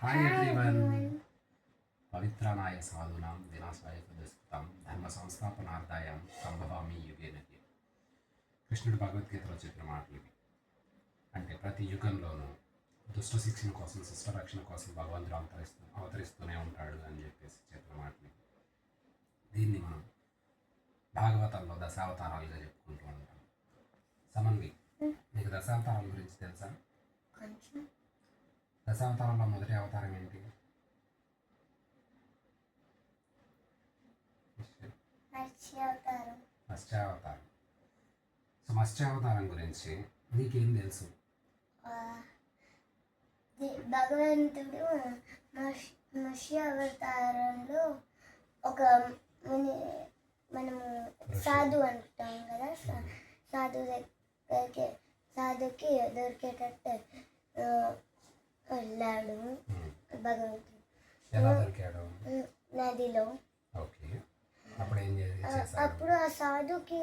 Hi everyone. పవిత్రానాయ సాధూనాం వినాశాయ దుష్కృతాం ధర్మ సంస్థాపనార్థాయం సంభవామి యుగే నది. కృష్ణుడు భగవద్గీతలో చెప్పిన మాటలు ఇవి. అంటే ప్రతి యుగంలోనూ దుష్ట శిక్షణ కోసం శిష్ట రక్షణ కోసం భగవంతుడు అవతరిస్తూనే ఉంటాడు అని చెప్పేసి చెప్పిన మాటలు. దీన్ని మనం భాగవతాల్లో దశావతారాలుగా చెప్పుకుంటూ ఉంటాం. సమన్వి, నీకు దశావతారాల గురించి తెలుసా? దశావతారంలో మొదటి అవతారం ఏంటి? మత్స్యావతారం. సో మత్స్యావతారం గురించి నీకేం తెలుసు? భగవంతుడు మత్స్యావతారంలో ఒక మనము సాధు అంటాం కదా, సాధుకి దొరికేటట్టు వెళ్ళాడు భగవంతుడు. ఎలా దొరికాడు? నదిలో. ఓకే, అప్పుడు ఏం చేశాడు? అప్పుడు ఆ సాధుకి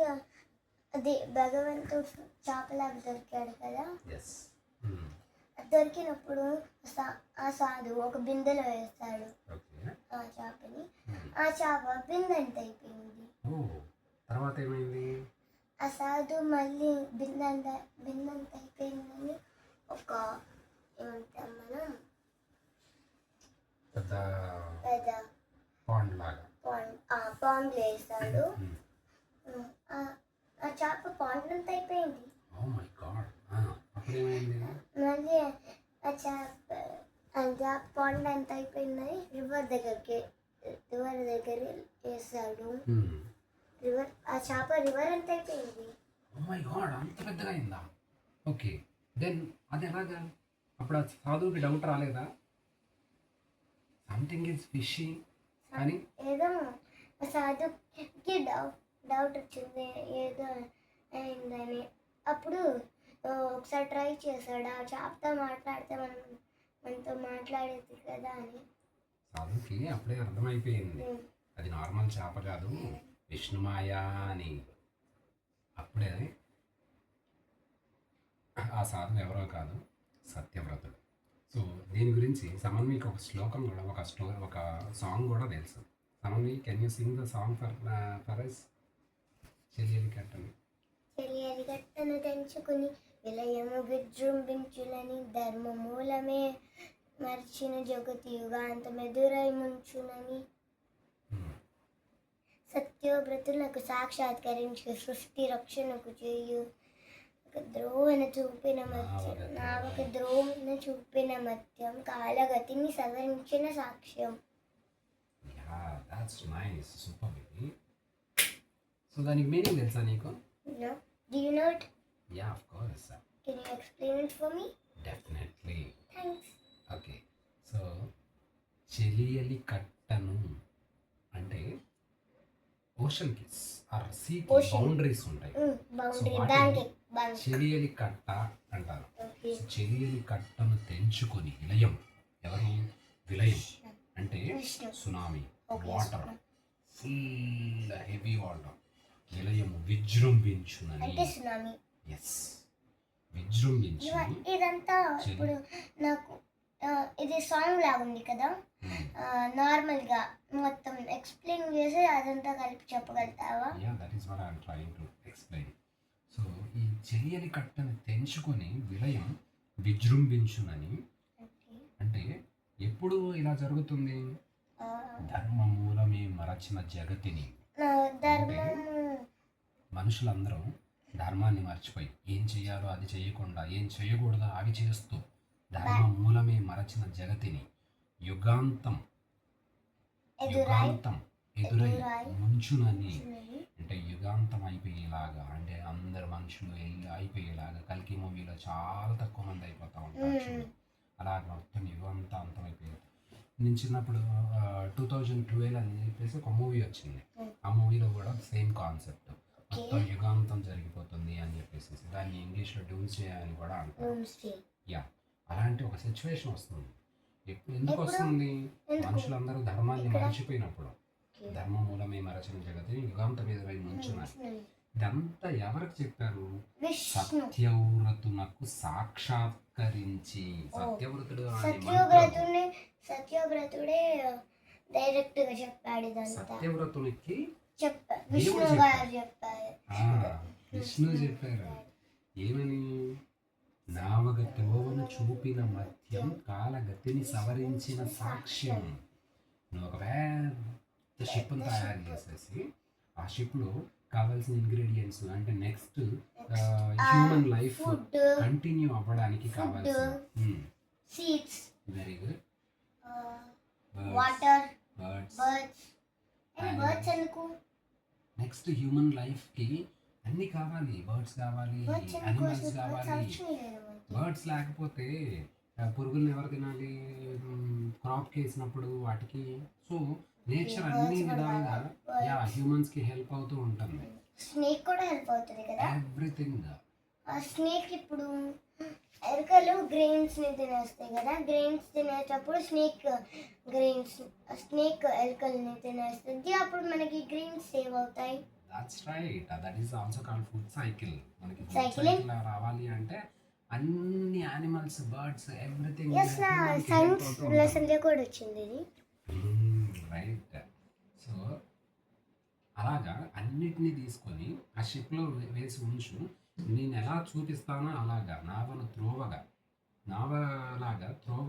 అది భగవంతుడు చేపలాగా దొరికాడు కదా. దొరికినప్పుడు ఆ సాధు ఒక బిందెలో వేస్తాడు ఆ చేపని. ఆ చేప బిందెంత అయిపోయింది. తర్వాత ఏమైంది? ఆ సాధు మళ్ళీ బిందెంత అయిపోయిందని ఒక ఏమంటాం మనం పెద్ద పాండ్ వేస్తాడు. ఆ చేప పాండ్ అంత అయిపోయింది. మళ్ళీ ఆ చేప పాండ్ ఎంత అయిపోయిందని రివర్ దగ్గర వేస్తాడు. ఆ చేప రివర్ ఎంత అయిపోయింది. అంత పెద్దగా అయిందా? ఓకే, దెన్ అది ఎలాగా? అప్పుడు ఆ సాధువుకి డౌట్ రాలేదా? సంథింగ్ ఈజ్ ఫిషీ అని. ఏదో సాధుకి డౌట్ వచ్చింది ఏదో అయిందని. అప్పుడు ఒకసారి ట్రై చేశాడు, ఆ చేపతో మాట్లాడితే మనతో మాట్లాడేది కదా అని. సాధుకి అప్పుడే అర్థమైపోయింది అది నార్మల్ చేప కాదు, విష్ణుమాయ అని. అప్పుడే ఆ సాధు ఎవరో కాదు, సత్యవ్రతుడు. సో దీని గురించి సమన్వికి ఒక శ్లోకం కూడా, ఒక సాంగ్ కూడా తెలుసు. Samanvi, can you sing the song for us? చెలియలి కట్టను తెంచుకుని విలయము విజృంభించులని ధర్మ మూలమే మర్చిన జగతి యుగాంతమెదురై ముంచునని సత్యోవ్రతులకు సాక్షాత్కరించి సృష్టి రక్షణకు చేయు ద్రోహణ చూపిన మత్యం కాలగతిని సవరించిన సాక్ష్యం. సో దానికి మీనింగ్ తెలుసా నీకు? No. Do you know it? Yeah, of course. Can you explain it for me? Definitely. Thanks. Okay. So చెలియలి కట్టను అంటే ఓషన్ కిస్ ఆర్ సీ బౌండరీస్ ఉంటాయి. చెలియలి కట్ట అంటారు. చెలియలి కట్టను తెంచుకొని విలయం. ఎవరు? విలయం అంటే tsunami, water, full heavy water. విలయము విజృంభించునని. ఎస్, విజృంభించు. ఇదంతా ఇప్పుడు నాకు ఇది సాంగ్ లాగా ఉంది కదా, నార్మల్గా మొత్తం ఎక్స్ప్లెయిన్ చేసి అదంతా కలిపి చెప్పగలుగుతావా? That is what I am trying to explain. So ఈ చెలియలి కట్టను తెంచుకొని విలయం విజృంభించునని అంటే ఎప్పుడు ఇలా జరుగుతుంది? ధర్మ మూలమే మరచిన జగతిని. మనుషులందరూ ధర్మాన్ని మర్చిపోయి ఏం చెయ్యాలో అది చేయకుండా, ఏం చేయకూడదో అవి చేస్తూ ధర్మ మూలమే మరచిన జగతిని యుగాంతం ఎదురై ముంచునని. అంటే యుగాంతం అయిపోయేలాగా, అంటే అందరు మనుషులు అయిపోయేలాగా. కల్కి మూవీలో చాలా తక్కువ మంది అయిపోతూ ఉంటారు, అలాగ మొత్తం యుగాంతం అంతమైపోయింది. నేను చిన్నప్పుడు 2012 అని చెప్పేసి ఒక మూవీ వచ్చింది. ఆ మూవీలో కూడా సేమ్ కాన్సెప్ట్, మొత్తం యుగాంతం జరిగిపోతుంది అని చెప్పేసి. దాన్ని ఇంగ్లీష్లో డూమ్స్డే అని కూడా అంటారు. యా, అలాంటి ఒక సిచ్యువేషన్ వస్తుంది. ఎందుకు వస్తుంది? మనుషులందరూ ధర్మాన్ని మరచిపోయినప్పుడు. ధర్మ మూలమే మరచిన జగతిని యుగాంతం ఎదురై ముంచున్నారు. ఇదంతా ఎవరికి చెప్పారు? విష్ణు సత్యవ్రతునకు సాక్షాత్కరించి. సత్యవ్రతుడు అనే సత్యవ్రతుడే డైరెక్ట్ గా చెప్పాడు ఇదంతా. సత్యవ్రతునికి విష్ణు గారు చెప్పారు. విష్ణు చెప్పారు ఏమని? నావగ త్రోవను చూపిన మధ్యం కాలగతిని సవరించిన సాక్ష్యం. నువ్వు ఒక పెద్ద షిప్ను తయారు చేసేసి ఆ షిప్లో కావాల్సిన ఇంగ్రీడియంట్స్ అంటే నెక్స్ట్ హ్యూమన్ లైఫ్ కంటిన్యూ అవ్వడానికి కావాల్సిన seeds, very good, water, birds, ఎందుకు నెక్స్ట్ హ్యూమన్ లైఫ్కి అన్నీ కావాలి. బర్డ్స్ కావాలి, యానిమల్స్ కావాలి. బర్డ్స్ లేకపోతే పురుగులను ఎవరు తినాలి? క్రాప్కి వేసినప్పుడు వాటికి. సో నేచర్ అన్ని విధాలుగా హ్యూమన్స్కి హెల్ప్ అవుతూ ఉంటుంది. స్నేక్ కూడా హెల్ప్ అవుతుంది కదా, ఎవ్రీథింగ్. స్నేక్ ఇప్పుడు ఎలుకలు గ్రెయిన్స్ ని తినేస్తాయి కదా, గ్రెయిన్స్ తినేటప్పుడు స్నేక్ ఎలుకల్ని తినేస్తుంది, అప్పుడు మనకి గ్రెయిన్స్ సేవ్ అవుతాయి. That's right, that is also called food cycle. మనకి ఫుడ్ సైకిల్ రావాలి అంటే అన్ని animals, birds, everything science lesson లో కూడా వచ్చింది ఇది. రైట్. సో అలాగా అన్నిటినీ తీసుకొని ఆ షిప్లో వేసి ఉంచు. నేను ఎలా చూపిస్తానో అలాగా నావను త్రోవగా, నావలాగా త్రోవ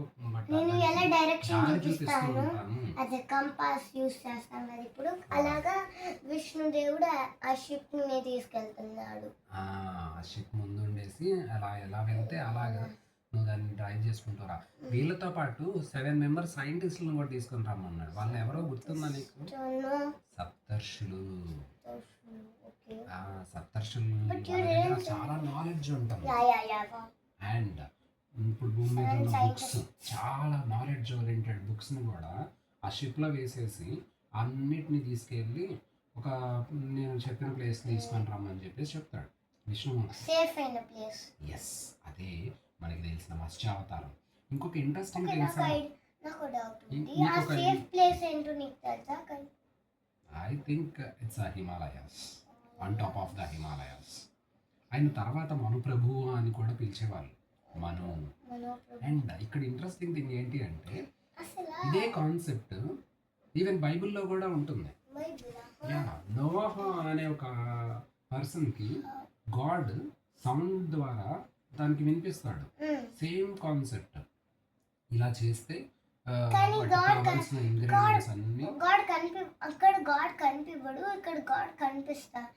నేను ఎలా డైరెక్షన్ చూపిస్తాను, అదే కంపాస్ యూస్ చేస్తాను కదా ఇప్పుడు, అలాగా విష్ణుదేవుడు ఆ షిప్ ని తీసుకెళ్తున్నాడు. ఆ షిప్ ముందుండేసి అలా ఎలా వెళ్తే అలాగా నువ్వు దాన్ని డ్రైవ్ చేసుకుంటారా. వీళ్ళతో పాటు 7 మెంబర్ సైంటిస్టులను కూడా తీసుకుని రమ్మన్నాడు. వాళ్ళు ఎవరో గుర్తుందా నీకు? సప్తర్షులు. సప్తర్షులు చాలా నాలెడ్జ్ ఉంటుంది. అండ్ ఇప్పుడు భూమి మీద ఉన్న బుక్స్, చాలా నాలెడ్జ్ ఓరియంటెడ్ బుక్స్ని కూడా ఆ షిప్లో వేసేసి అన్నిటిని తీసుకెళ్ళి ఒక నేను చెప్పిన ప్లేస్ తీసుకొని రమ్మని చెప్పేసి చెప్తాడు విష్ణు. సేఫ్ అయిన ప్లేస్. ఎస్, అదే మనకి తెలిసిన మత్స్యావతారం. ఇంకొక ఇంట్రెస్టింగ్ తెలుసా? I think it's Himalayas, on top of the Himalayas. ఆయన తర్వాత మను ప్రభువు అని కూడా పిలిచేవాళ్ళు, మను. అండ్ ఇక్కడ ఇంట్రెస్టింగ్ థింగ్ ఏంటి అంటే ఇదే కాన్సెప్ట్ ఈవెన్ బైబిల్లో కూడా ఉంటుంది. నోవాహ్ అనే ఒక పర్సన్కి గాడ్ సౌండ్ ద్వారా దానికి వినిపిస్తాడు. Same concept. ఇలా చేస్తే కావాల్సిన ఇంగ్రీడియంట్స్ అన్ని అక్కడ గాడ్ కనిపివ్వడు, ఇక్కడ గాడ్ కనిపిస్తాడు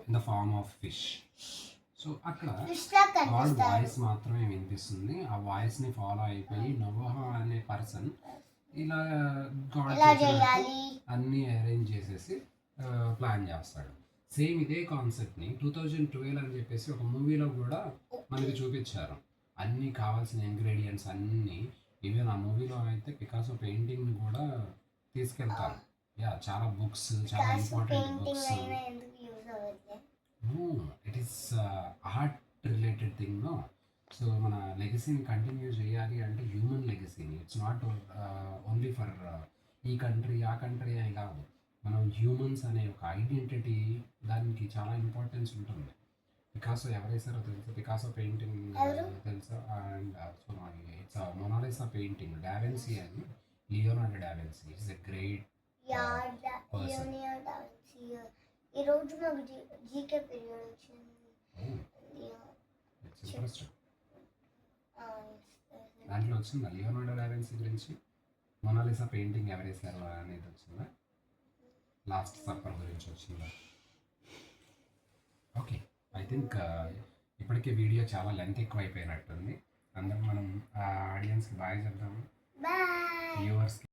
in the form of fish. So అక్కడ గాడ్ వాయిస్ మాత్రమే వినిపిస్తుంది. ఆ వాయిస్ ని ఫాలో అయిపోయి నోవాహ్ అనే పర్సన్ ఇలా గాడ్ అన్ని అరేంజ్ చేసేసి ప్లాన్ చేస్తాడు. సేమ్ ఇదే కాన్సెప్ట్ని 2012 అని చెప్పేసి ఒక మూవీలో కూడా మనకి చూపించారు. అన్నీ కావాల్సిన ఇంగ్రీడియంట్స్ అన్నీ. ఈవెన్ ఆ మూవీలో అయితే పికాసో పెయింటింగ్ని కూడా తీసుకెళ్తారు. చాలా బుక్స్, చాలా important books. It is art related thing. No, so మన లెగసీని కంటిన్యూ చేయాలి అంటే హ్యూమన్ లెగసీని. ఇట్స్ నాట్ ఓన్లీ ఫర్ ఈ కంట్రీ ఆ కంట్రీ అని కాదు. మనం హ్యూమన్స్ అనే ఒక ఐడెంటిటీ, దానికి చాలా ఇంపార్టెన్స్ ఉంటుంది. పికాసో ఎవరేసారో తెలుసా? పికాసో పెయింటింగ్ తెలుసా? And it's Mona Lisa painting. Da Vinci అని, Leonardo da Vinci is a great person. ఈ రోజు మాకు జీకే పీరియడ్ వచ్చింది. దాంట్లో వచ్చిందా లియోనార్డో డావిన్సీ గురించి? మొనాలిసా పెయింటింగ్ ఎవరేసారు అనేది వచ్చిందా? లాస్ట్ సప్పర్ గురించి వచ్చిందా? ఓకే, ఐ థింక్ ఇప్పటికే వీడియో చాలా లెంత్ ఎక్కువ అయిపోయినట్టుంది. అందరం మనం ఆడియన్స్కి బాయ్ చెప్దాము, వ్యూవర్స్కి.